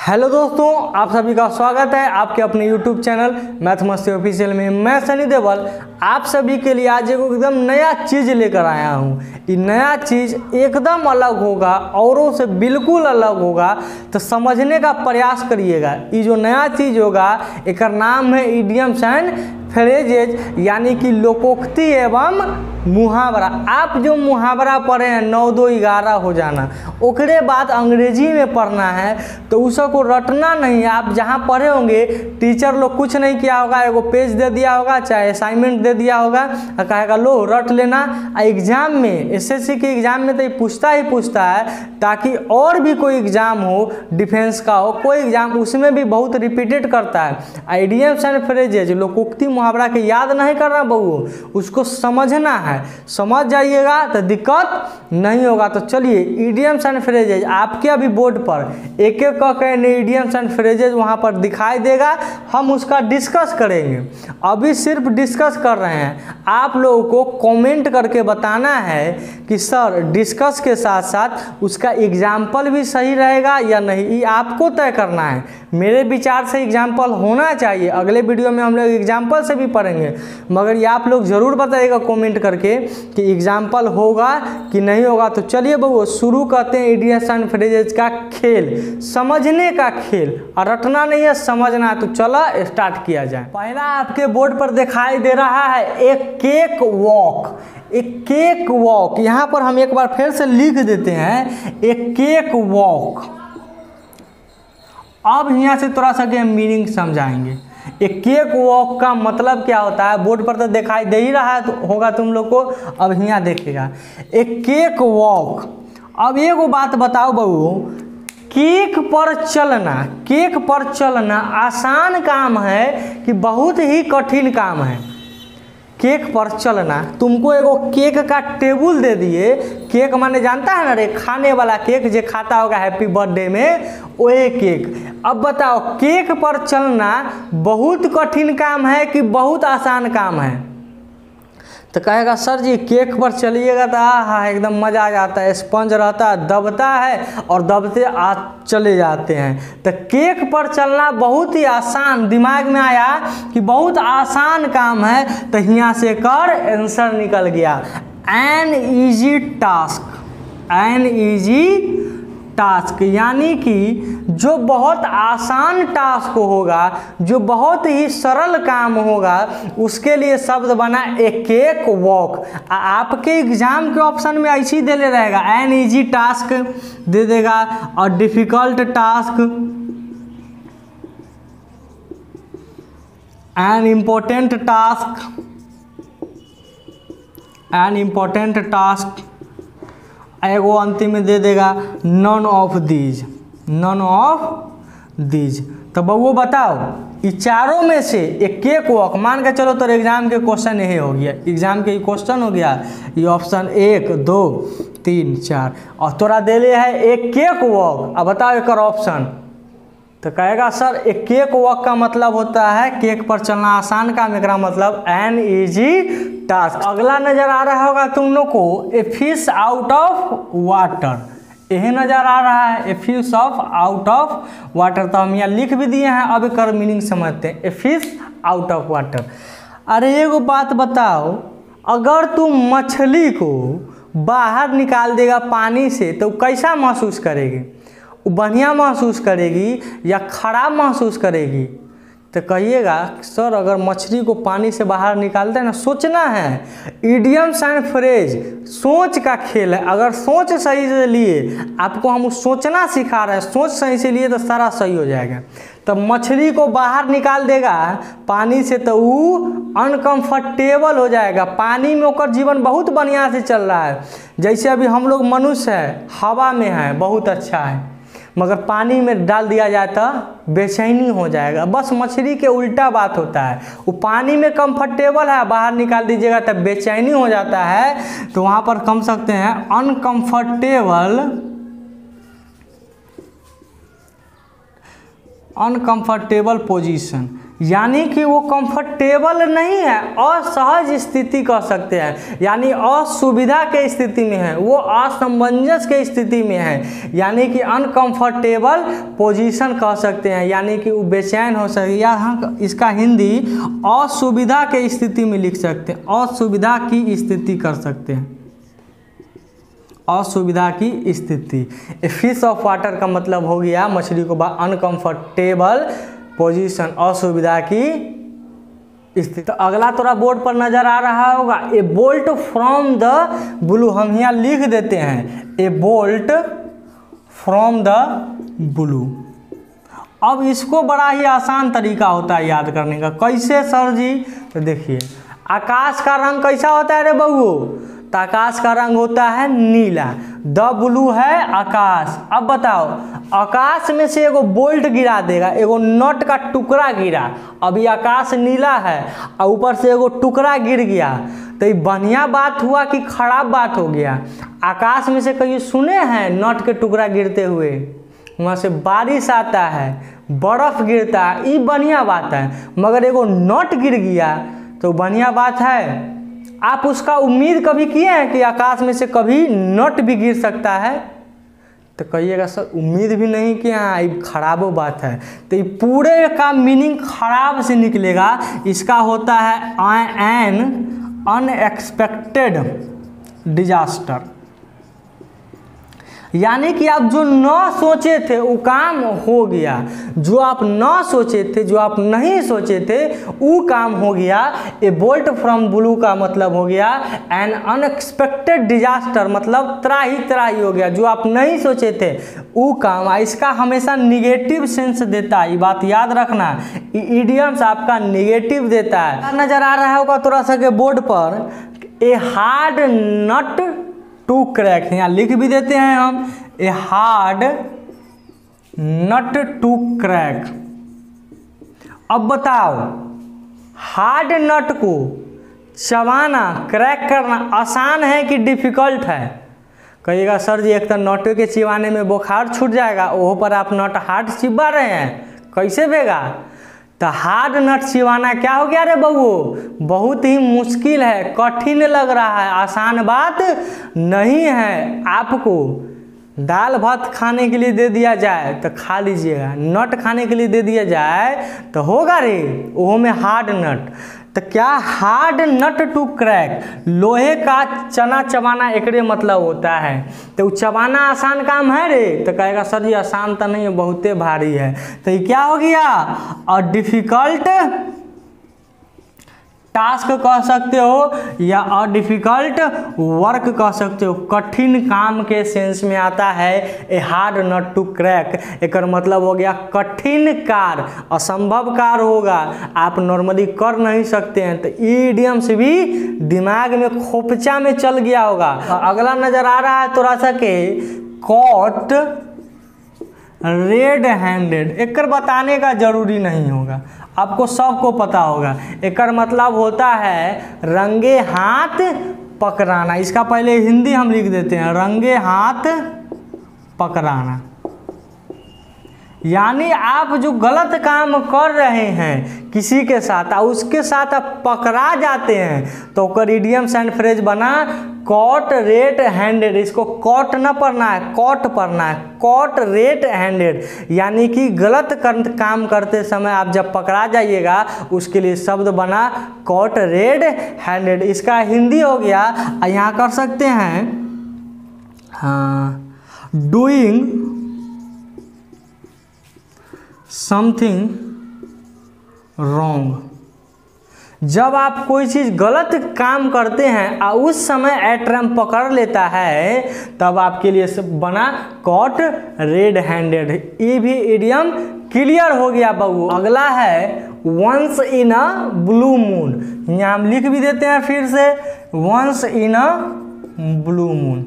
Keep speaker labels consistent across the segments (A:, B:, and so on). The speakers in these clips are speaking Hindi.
A: हेलो दोस्तों, आप सभी का स्वागत है आपके अपने YouTube चैनल मैथ मस्ती ऑफिशियल में। मैं सनी देवल आप सभी के लिए आज एकदम नया चीज़ लेकर आया हूँ। ये नया चीज़ एकदम अलग होगा, औरों से बिल्कुल अलग होगा, तो समझने का प्रयास करिएगा। ये जो नया चीज़ होगा एक नाम है इडियम्स एंड फ्रेजेज, यानी कि लोकोक्ति एवं मुहावरा। आप जो मुहावरा पढ़े हैं 9, 2, 11 हो जाना, ओकरे बाद अंग्रेजी में पढ़ना है, तो उसको रटना नहीं है। आप जहाँ पढ़े होंगे टीचर लोग कुछ नहीं किया होगा, एगो पेज दे दिया होगा, चाहे असाइनमेंट दे दिया होगा, और कहेगा लो रट लेना। एग्जाम में एसएससी के एग्जाम में तो ये पूछता ही पूछता है, ताकि और भी कोई एग्जाम हो, डिफेंस का हो कोई एग्जाम, उसमें भी बहुत रिपीटेड करता है। इडियम्स एंड फ्रेजेज लोकोक्ति मुहावरा के याद नहीं करना बहू, उसको समझना है। समझ जाइएगा तो दिक्कत नहीं होगा। तो चलिए इडियम्स एंड फ्रेजेज आपके अभी बोर्ड पर एक एक करके इडियम्स एंड फ्रेजेज वहाँ पर दिखाई देगा, हम उसका डिस्कस करेंगे। अभी सिर्फ डिस्कस कर रहे हैं, आप लोगों को कमेंट करके बताना है कि सर डिस्कस के साथ साथ उसका एग्जाम्पल भी सही रहेगा या नहीं, ये आपको तय करना है। मेरे विचार से एग्जाम्पल होना चाहिए। अगले वीडियो में हम लोग एग्जाम्पल से भी पढ़ेंगे, मगर ये आप लोग ज़रूर बताइएगा कमेंट करके कि एग्जाम्पल होगा कि नहीं होगा। तो चलिए बहू शुरू करते हैं इडियम्स एंड फ्रेजेज का खेल, समझने का खेल। और रटना नहीं है, समझना है। तो चलो स्टार्ट किया जाए। पहला आपके बोर्ड पर दिखाई दे रहा है एक केक वॉक। एक केक वॉक, यहाँ पर हम एक बार फिर से लिख देते हैं एक केक वॉक। अब यहाँ से थोड़ा सा के मीनिंग समझाएंगे। एक केक वॉक का मतलब क्या होता है, बोर्ड पर तो दिखाई दे ही रहा है तो होगा तुम लोग को। अब यहाँ देखिएगा एक केक वॉक। अब एगो बात बताओ बहू, केक पर चलना आसान काम है कि बहुत ही कठिन काम है। केक पर चलना, तुमको एगो केक का टेबल दे दिए, केक माने जानता है ना रे, खाने वाला केक जो खाता होगा हैप्पी बर्थडे में, वही केक। अब बताओ केक पर चलना बहुत कठिन काम है कि बहुत आसान काम है? तो कहेगा सर जी केक पर चलिएगा तो हाँ एकदम मज़ा आ जाता है, स्पंज रहता है, दबता है और दबते चले जाते हैं। तो केक पर चलना बहुत ही आसान, दिमाग में आया कि बहुत आसान काम है, तो यहाँ से कर आंसर निकल गया। एन ईजी टास्क, यानी कि जो बहुत आसान टास्क होगा, जो बहुत ही सरल काम होगा, उसके लिए शब्द बना ए केक वॉक। आपके एग्जाम के ऑप्शन में ऐसे ही दे ले रहेगा, एन ईजी टास्क दे देगा और difficult task, an important task, एगो अंतिम में दे देगा नन ऑफ दीज। तो बउओ बताओ ये चारों में से एक केक वॉक, मान के चलो तो एग्जाम के क्वेश्चन यही हो गया, एग्जाम के क्वेश्चन हो गया ये ऑप्शन 1, 2, 3, 4, और तोरा दे ले है एक केक वॉक। अब बताओ एक ऑप्शन, तो कहेगा सर एक केक वॉक का मतलब होता है केक पर चलना आसान काम, एक मतलब एन ईजी टास्क। अगला नजर आ रहा होगा तुम लोग को a fish out of water, यही नजर आ रहा है a fish out of water. तो हम यहाँ लिख भी दिए हैं, अब एक मीनिंग समझते हैं, a fish out of water. अरे एगो बात बताओ, अगर तुम मछली को बाहर निकाल देगा पानी से तो कैसा महसूस करेगी? बढ़िया महसूस करेगी या खराब महसूस करेगी? तो कहिएगा सर अगर मछली को पानी से बाहर निकालते हैं ना, सोचना है। इडियम्स एंड फ्रेज सोच का खेल है। अगर सोच सही से लिए, आपको हम सोचना सिखा रहे हैं, सोच सही से लिए तो सारा सही हो जाएगा। तो मछली को बाहर निकाल देगा पानी से तो वो अनकंफर्टेबल हो जाएगा। पानी में होकर जीवन बहुत बढ़िया से चल रहा है, जैसे अभी हम लोग मनुष्य है हवा में है, बहुत अच्छा है, मगर पानी में डाल दिया जाए तो बेचैनी हो जाएगा। बस मछली के उल्टा बात होता है, वो पानी में कंफर्टेबल है, बाहर निकाल दीजिएगा तब बेचैनी हो जाता है। तो वहाँ पर कम सकते हैं अनकंफर्टेबल पोजीशन, यानी कि वो कंफर्टेबल नहीं है, असहज स्थिति कह सकते हैं, यानी असुविधा के स्थिति में है, वो असमंजस के स्थिति में है, यानी कि अनकंफर्टेबल पोजीशन कह सकते हैं, यानी कि वो बेचैन हो सकते हैं, या हम इसका हिंदी असुविधा के स्थिति में लिख सकते हैं, असुविधा की स्थिति कर सकते हैं, असुविधा की स्थिति। ए फिश ऑफ वाटर का मतलब हो गया मछली को अनकंफर्टेबल पोजीशन, असुविधा की स्थिति। तो अगला थोड़ा बोर्ड पर नजर आ रहा होगा, ए बोल्ट फ्रॉम द ब्लू, हम यहाँ लिख देते हैं ए बोल्ट फ्रॉम द ब्लू। अब इसको बड़ा ही आसान तरीका होता है याद करने का, कैसे सर जी? तो देखिए आकाश का रंग कैसा होता है रे बबू? तो आकाश का रंग होता है नीला, द ब्लू है आकाश। अब बताओ, आकाश में से एगो बोल्ट गिरा देगा, एगो नट का टुकड़ा गिरा, अभी आकाश नीला है और ऊपर से एगो टुकड़ा गिर गया, तो ये बढ़िया बात हुआ कि खराब बात हो गया? आकाश में से कहीं सुने हैं नट के टुकड़ा गिरते हुए? वहाँ से बारिश आता है, बर्फ गिरता है, ये बढ़िया बात है। मगर एगो नट गिर गया तो बढ़िया बात है? आप उसका उम्मीद कभी किए हैं कि आकाश में से कभी नट भी गिर सकता है? तो कहिएगा सर उम्मीद भी नहीं किया, ये खराबो बात है। तो ये पूरे का मीनिंग खराब से निकलेगा। इसका होता है एन अनएक्सपेक्टेड डिजास्टर, यानी कि आप जो न सोचे थे वो काम हो गया, जो आप न सोचे थे, जो आप नहीं सोचे थे वो काम हो गया। ए बोल्ट फ्रॉम ब्लू का मतलब हो गया एन अनएक्सपेक्टेड डिजास्टर, मतलब त्राही त्राही हो गया, जो आप नहीं सोचे थे वो काम। इसका हमेशा निगेटिव सेंस देता है, ये बात याद रखना, इडियम्स आपका निगेटिव देता है। नजर आ रहा होगा थोड़ा सा के बोर्ड पर, a hard nut to crack, यहाँ लिख भी देते हैं हम, a hard nut to crack. अब बताओ, हार्ड नट को चबाना, क्रैक करना आसान है कि डिफिकल्ट है? कहिएगा सर जी एक तो नटों के चिबाने में बुखार छूट जाएगा, वहाँ पर आप नट हार्ड चिबा रहे हैं, कैसे बेगा? तो हार्ड नट चिबाना क्या हो गया रे बबू? बहुत ही मुश्किल है, कठिन लग रहा है, आसान बात नहीं है। आपको दाल भात खाने के लिए दे दिया जाए तो खा लीजिएगा, नट खाने के लिए दे दिया जाए तो होगा रे, वो में हार्ड नट। तो क्या हार्ड नट टू क्रैक, लोहे का चना चबाना एकरे मतलब होता है। तो चबाना आसान काम है रे? तो कहेगा सर जी आसान तो नहीं है, बहुते भारी है। तो ये क्या हो गया? और डिफिकल्ट टास्क कह सकते हो या और डिफिकल्ट वर्क कह सकते हो, कठिन काम के सेंस में आता है a hard nut to crack. एक मतलब हो गया कठिन कार्य, असंभव कार्य होगा, आप नॉर्मली कर नहीं सकते हैं। तो इडियम से भी दिमाग में खोपचा में चल गया होगा। अगला नजर आ रहा है थोड़ा सा के कॉट रेड हैंडेड, एक बताने का जरूरी नहीं होगा, आपको सबको पता होगा। एक मतलब होता है रंगे हाथ पकड़ाना। इसका पहले हिंदी हम लिख देते हैं, रंगे हाथ पकड़ाना, यानी आप जो गलत काम कर रहे हैं किसी के साथ और उसके साथ आप पकड़ा जाते हैं तो ओकर इडियम्स एंड फ्रेज बना कॉट रेड हैंडेड। इसको कॉट न पढ़ना है, कॉट पढ़ना है, कॉट रेड हैंडेड, यानी कि गलत काम करते समय आप जब पकड़ा जाइएगा उसके लिए शब्द बना कॉट रेड हैंडेड। इसका हिंदी हो गया, यहाँ कर सकते हैं हाँ, डूइंग समथिंग रॉन्ग। जब आप कोई चीज़ गलत काम करते हैं और उस समय एट्रम पकड़ लेता है तब आपके लिए सब बना कॉट रेड हैंडेड। ये भी इडियम क्लियर हो गया बबू। अगला है once in a blue moon, यहाँ हम लिख भी देते हैं फिर से once in a blue moon.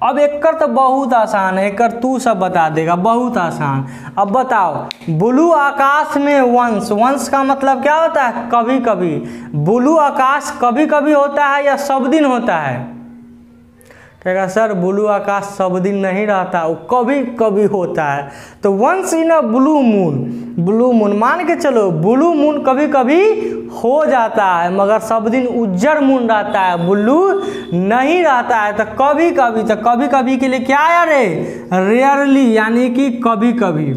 A: अब एकर तो बहुत आसान है, एकर तू सब बता देगा, बहुत आसान। अब बताओ ब्लू आकाश में वंस, वंस का मतलब क्या होता है? कभी कभी। ब्लू आकाश कभी कभी होता है या सब दिन होता है? कहेगा सर ब्लू आकाश सब दिन नहीं रहता, वो कभी कभी होता है। तो once in a blue moon मान के चलो ब्लू मून कभी कभी हो जाता है, मगर सब दिन उज्जर मून रहता है, ब्लू नहीं रहता है। तो कभी कभी के लिए क्या है रे, रेयरली यानी कि कभी कभी।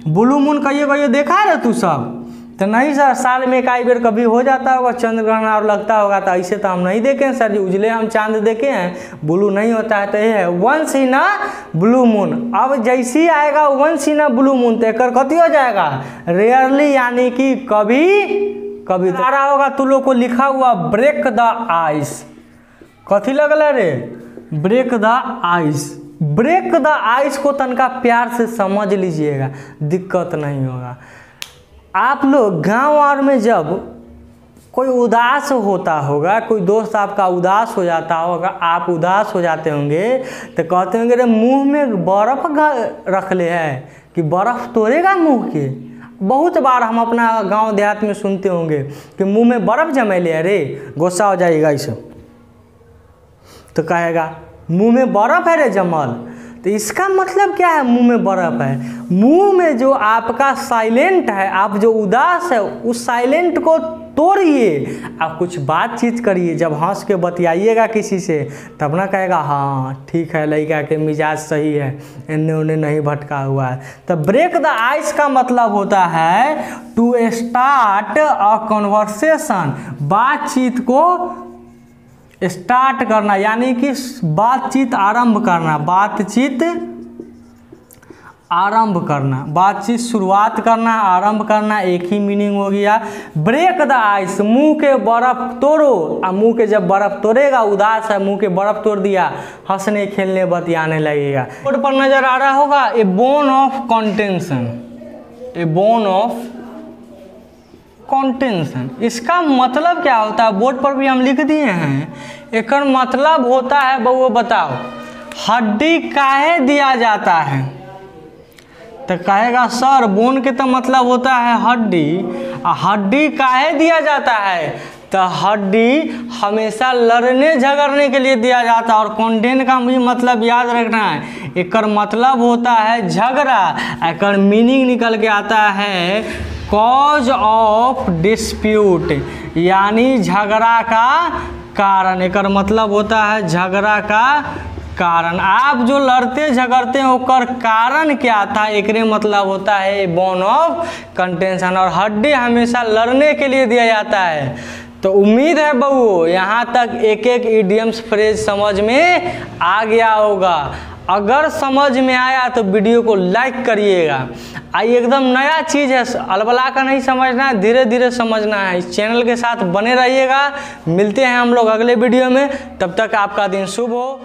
A: ब्लू मून कहिए देखा है रे तू सब? तो नहीं सर, साल में कई बार कभी हो जाता होगा चंद्र ग्रहण और लगता होगा, तो ऐसे तो हम नहीं देखे हैं सर जी, उजले हम चांद देखे हैं, ब्लू नहीं होता है। तो ये है once in a blue moon. अब जैसे ही आएगा once in a blue moon तो एक कथी हो जाएगा, रेयरली यानी कि कभी कभी। तो आ रहा होगा तू लोग को लिखा हुआ ब्रेक द आइस, कथी लगल है रे, break the ice. Break the ice को तनका प्यार से समझ लीजिएगा, दिक्कत नहीं होगा। आप लोग गांव और में जब कोई उदास होता होगा, कोई दोस्त आपका उदास हो जाता होगा, आप उदास हो जाते होंगे तो कहते होंगे रे मुंह में बर्फ रख ले है कि बर्फ तोड़ेगा मुंह के। बहुत बार हम अपना गांव देहात में सुनते होंगे कि मुंह में बर्फ जमेले है रे, गुस्सा हो जाएगा इसे तो कहेगा मुंह में बर्फ है रे जमल। तो इसका मतलब क्या है, मुंह में बर्फ है, मुंह में जो आपका साइलेंट है, आप जो उदास है उस साइलेंट को तोड़िए, आप कुछ बातचीत करिए। जब हंस के बतियाइएगा किसी से तब ना कहेगा हाँ ठीक है लड़का के मिजाज सही है, इन्हें उन्हें नहीं भटका हुआ है। तो ब्रेक द आइस का मतलब होता है टू स्टार्ट अ कन्वर्सेशन, बातचीत को स्टार्ट करना यानी कि बातचीत आरंभ करना, बातचीत शुरुआत करना, आरंभ करना, एक ही मीनिंग हो गया। ब्रेक द आइस, मुंह के बर्फ तोड़ो। अब मुंह के जब बर्फ तोड़ेगा, उदास है मुंह के बर्फ तोड़ दिया, हंसने खेलने बतियाने लगेगा। बोर्ड पर नजर आ रहा होगा a bone of contention, a bone of contention. इसका मतलब क्या होता है, बोर्ड पर भी हम लिख दिए हैं। एक मतलब होता है बउआ बताओ, हड्डी काहे दिया जाता है? तो कहेगा सर बोन के तो मतलब होता है हड्डी, हड्डी काहे दिया जाता है? तो हड्डी हमेशा लड़ने झगड़ने के लिए दिया जाता है। और कंटेंट का भी मतलब याद रखना है, एक मतलब होता है झगड़ा, एक मीनिंग निकल के आता है कॉज ऑफ डिस्प्यूट, यानी झगड़ा का कारण। एक मतलब होता है झगड़ा का कारण। आप जो लड़ते झगड़ते हैं उसका कारण क्या था, एक मतलब होता है बोन ऑफ कंटेंशन। और हड्डी हमेशा लड़ने के लिए दिया जाता है। तो उम्मीद है बहू यहाँ तक एक एक इडियम्स फ्रेज समझ में आ गया होगा। अगर समझ में आया तो वीडियो को लाइक करिएगा। आई एकदम नया चीज़ है, अलबला का नहीं समझना है, धीरे धीरे समझना है। इस चैनल के साथ बने रहिएगा। मिलते हैं हम लोग अगले वीडियो में, तब तक आपका दिन शुभ हो।